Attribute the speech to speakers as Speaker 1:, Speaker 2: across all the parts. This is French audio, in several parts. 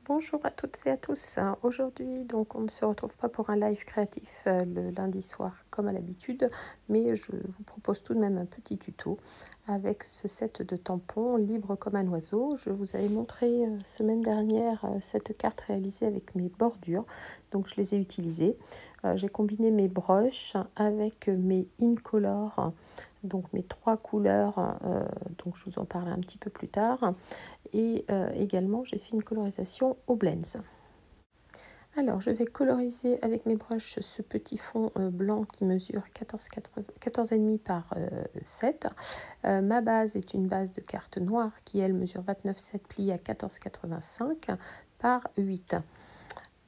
Speaker 1: Bonjour à toutes et à tous. Aujourd'hui, donc, on ne se retrouve pas pour un live créatif le lundi soir comme à l'habitude, mais je vous propose tout de même un petit tuto avec ce set de tampons libre comme un oiseau. Je vous avais montré semaine dernière cette carte réalisée avec mes bordures, donc je les ai utilisées. J'ai combiné mes brushes avec mes Incolor, donc mes trois couleurs, donc je vous en parle un petit peu plus tard. Et également, j'ai fait une colorisation au Blends. Alors, je vais coloriser avec mes brushes ce petit fond blanc qui mesure 14,5 par 7. Ma base est une base de carte noire qui, elle, mesure 29,7 pliée à 14,85 par 8.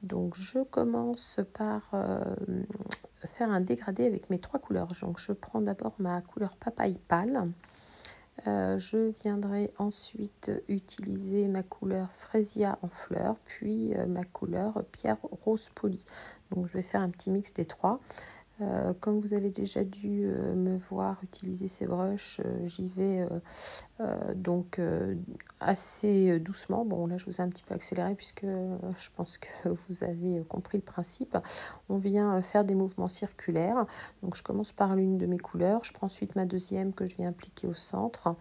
Speaker 1: Donc, je commence par faire un dégradé avec mes trois couleurs. Donc, je prends d'abord ma couleur papaye pâle. Je viendrai ensuite utiliser ma couleur Fresia en fleurs, puis ma couleur pierre rose polie. Donc je vais faire un petit mix des trois. Comme vous avez déjà dû me voir utiliser ces brushes, j'y vais donc assez doucement. Bon, là je vous ai un petit peu accéléré puisque je pense que vous avez compris le principe. On vient faire des mouvements circulaires. Donc je commence par l'une de mes couleurs, je prends ensuite ma deuxième que je viens appliquer au centre.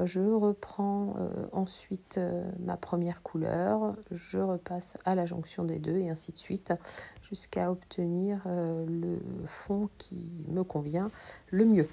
Speaker 1: Je reprends ensuite ma première couleur, je repasse à la jonction des deux et ainsi de suite jusqu'à obtenir le fond qui me convient le mieux.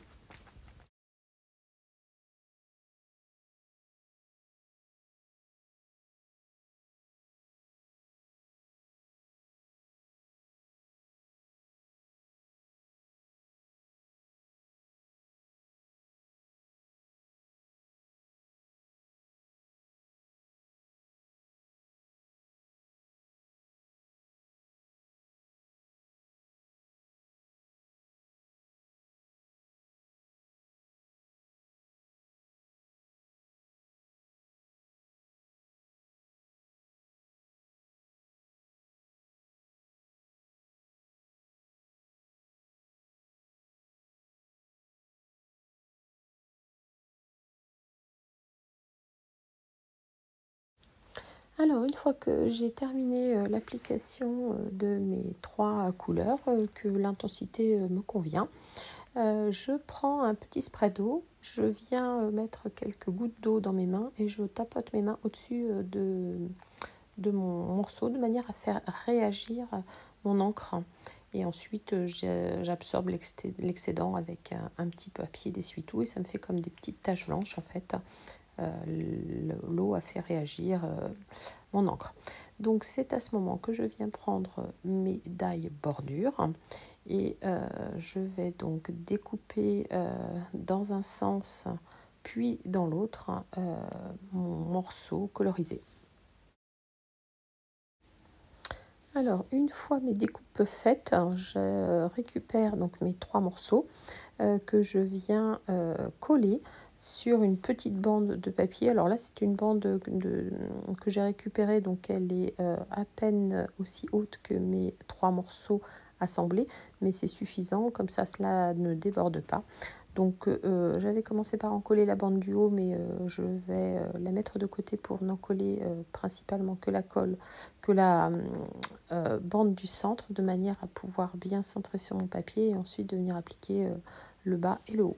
Speaker 1: Alors, une fois que j'ai terminé l'application de mes trois couleurs, que l'intensité me convient, je prends un petit spray d'eau, je viens mettre quelques gouttes d'eau dans mes mains et je tapote mes mains au-dessus de mon morceau de manière à faire réagir mon encre. Et ensuite, j'absorbe l'excédent avec un petit papier d'essuie-tout et ça me fait comme des petites taches blanches en fait. L'eau a fait réagir mon encre. Donc c'est à ce moment que je viens prendre mes die bordures et je vais donc découper dans un sens puis dans l'autre mon morceau colorisé. Alors, une fois mes découpes faites, je récupère donc mes trois morceaux que je viens coller sur une petite bande de papier. Alors là, c'est une bande que j'ai récupérée, donc elle est à peine aussi haute que mes trois morceaux assemblés, mais c'est suffisant, comme ça cela ne déborde pas. Donc j'avais commencé par en coller la bande du haut, mais je vais la mettre de côté pour n'en coller principalement que la colle, que la bande du centre, de manière à pouvoir bien centrer sur mon papier et ensuite de venir appliquer le bas et le haut.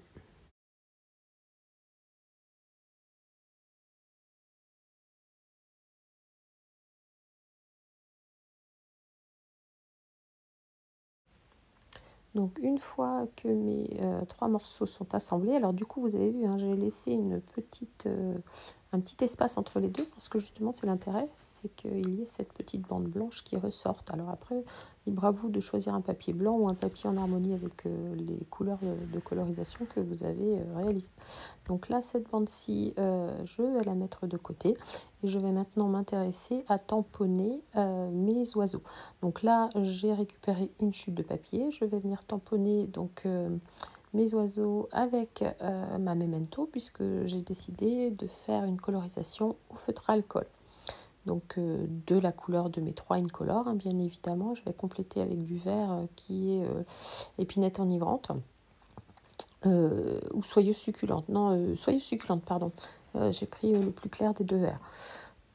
Speaker 1: Donc une fois que mes trois morceaux sont assemblés, alors du coup vous avez vu, hein, j'ai laissé un petit espace entre les deux parce que justement c'est l'intérêt, c'est qu'il y ait cette petite bande blanche qui ressorte. Alors après, libre à vous de choisir un papier blanc ou un papier en harmonie avec les couleurs de colorisation que vous avez réalisées. Donc là, cette bande-ci, je vais la mettre de côté et je vais maintenant m'intéresser à tamponner mes oiseaux. Donc là, j'ai récupéré une chute de papier, je vais venir tamponner donc mes oiseaux avec ma Memento puisque j'ai décidé de faire une colorisation au feutre à alcool. Donc de la couleur de mes trois Incolor, hein, bien évidemment, je vais compléter avec du vert qui est épinette enivrante. Ou soyeuse succulente. Non, soyeuse succulente, pardon. J'ai pris le plus clair des deux verts.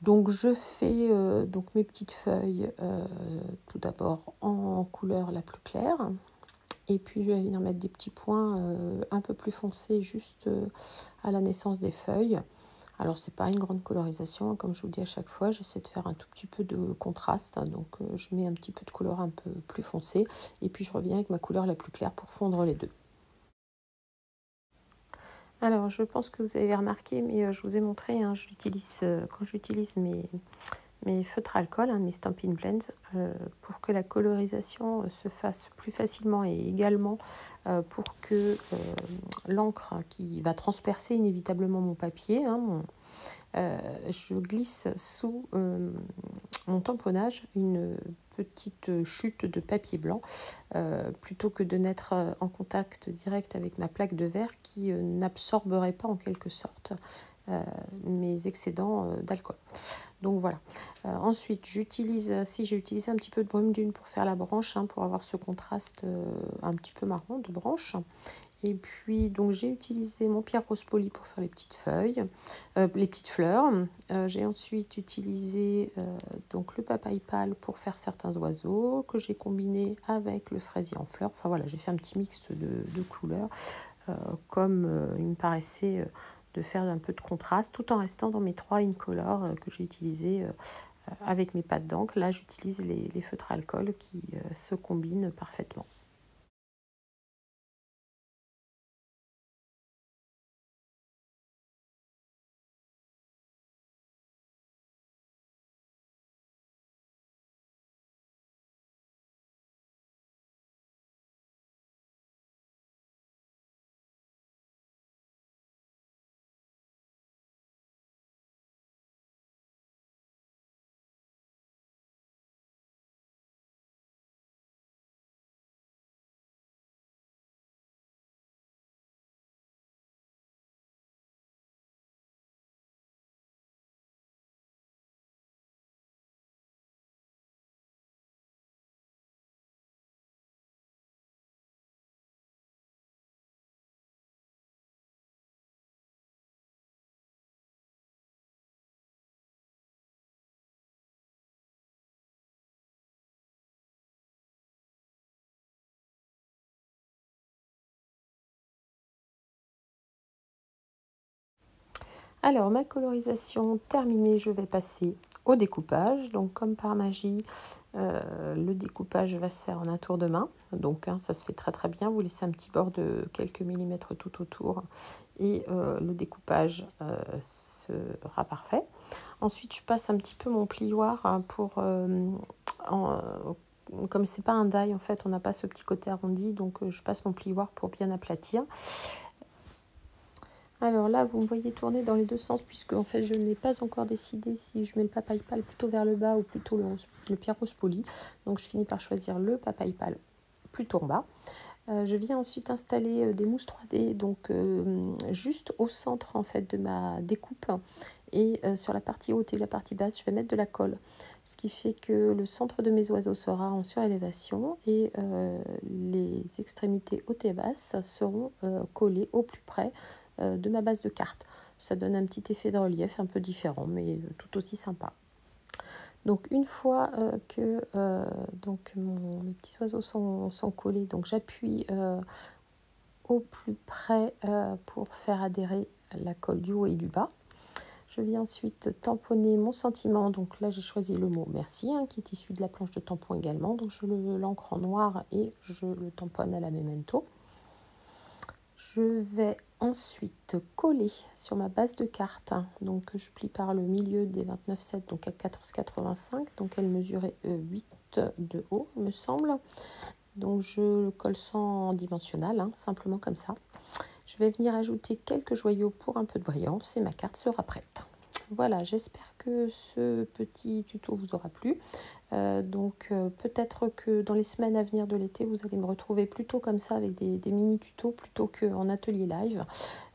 Speaker 1: Donc je fais donc mes petites feuilles tout d'abord en couleur la plus claire. Et puis je vais venir mettre des petits points un peu plus foncés juste à la naissance des feuilles. Alors c'est pas une grande colorisation, comme je vous dis à chaque fois, j'essaie de faire un tout petit peu de contraste, donc je mets un petit peu de couleur un peu plus foncé, et puis je reviens avec ma couleur la plus claire pour fondre les deux. Alors je pense que vous avez remarqué, mais je vous ai montré, hein, quand j'utilise mes feutres alcool, hein, mes Stampin' Blends, pour que la colorisation se fasse plus facilement et également pour que l'encre qui va transpercer inévitablement mon papier, hein, je glisse sous mon tamponnage une petite chute de papier blanc plutôt que de n'être en contact direct avec ma plaque de verre qui n'absorberait pas en quelque sorte mes excédents d'alcool. Donc voilà. Ensuite, j'ai utilisé un petit peu de brume dune pour faire la branche, hein, pour avoir ce contraste un petit peu marron de branche. Et puis, donc j'ai utilisé mon pierre rose poli pour faire les petites feuilles, les petites fleurs. J'ai ensuite utilisé donc le papaye pâle pour faire certains oiseaux que j'ai combiné avec le fraisier en fleurs. Enfin voilà, j'ai fait un petit mix de couleurs comme il me paraissait de faire un peu de contraste tout en restant dans mes 3 Incolor que j'ai utilisés avec mes pâtes d'encre. Là, j'utilise les feutres alcool qui se combinent parfaitement. Alors, ma colorisation terminée, je vais passer au découpage. Donc, comme par magie, le découpage va se faire en un tour de main. Donc, hein, ça se fait très très bien. Vous laissez un petit bord de quelques millimètres tout autour et le découpage sera parfait. Ensuite, je passe un petit peu mon plioir hein, comme c'est pas un die, en fait, on n'a pas ce petit côté arrondi. Donc, je passe mon plioir pour bien aplatir. Alors là, vous me voyez tourner dans les deux sens puisque en fait, je n'ai pas encore décidé si je mets le papaye pâle plutôt vers le bas ou plutôt le pierre rose poli. Donc je finis par choisir le papaye pâle plutôt en bas. Je viens ensuite installer des mousses 3D donc juste au centre en fait de ma découpe et sur la partie haute et la partie basse je vais mettre de la colle, ce qui fait que le centre de mes oiseaux sera en surélévation et les extrémités hautes et basses seront collées au plus près de ma base de carte. Ça donne un petit effet de relief un peu différent mais tout aussi sympa. Donc une fois que mes petits oiseaux sont collés, donc j'appuie au plus près pour faire adhérer la colle du haut et du bas. Je viens ensuite tamponner mon sentiment. Donc là j'ai choisi le mot merci hein, qui est issu de la planche de tampon également. Donc je l'encre en noir et je le tamponne à la Memento. Je vais ensuite coller sur ma base de carte, donc je plie par le milieu des 29,7 donc à 14,85, donc elle mesurait 8 de haut il me semble, donc je le colle sans dimensionnel, hein, simplement comme ça. Je vais venir ajouter quelques joyaux pour un peu de brillance et ma carte sera prête. Voilà, j'espère que ce petit tuto vous aura plu. Peut-être que dans les semaines à venir de l'été, vous allez me retrouver plutôt comme ça avec des mini tutos plutôt qu'en atelier live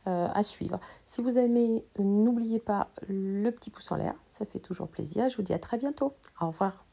Speaker 1: à suivre. Si vous aimez, n'oubliez pas le petit pouce en l'air, ça fait toujours plaisir. Je vous dis à très bientôt. Au revoir.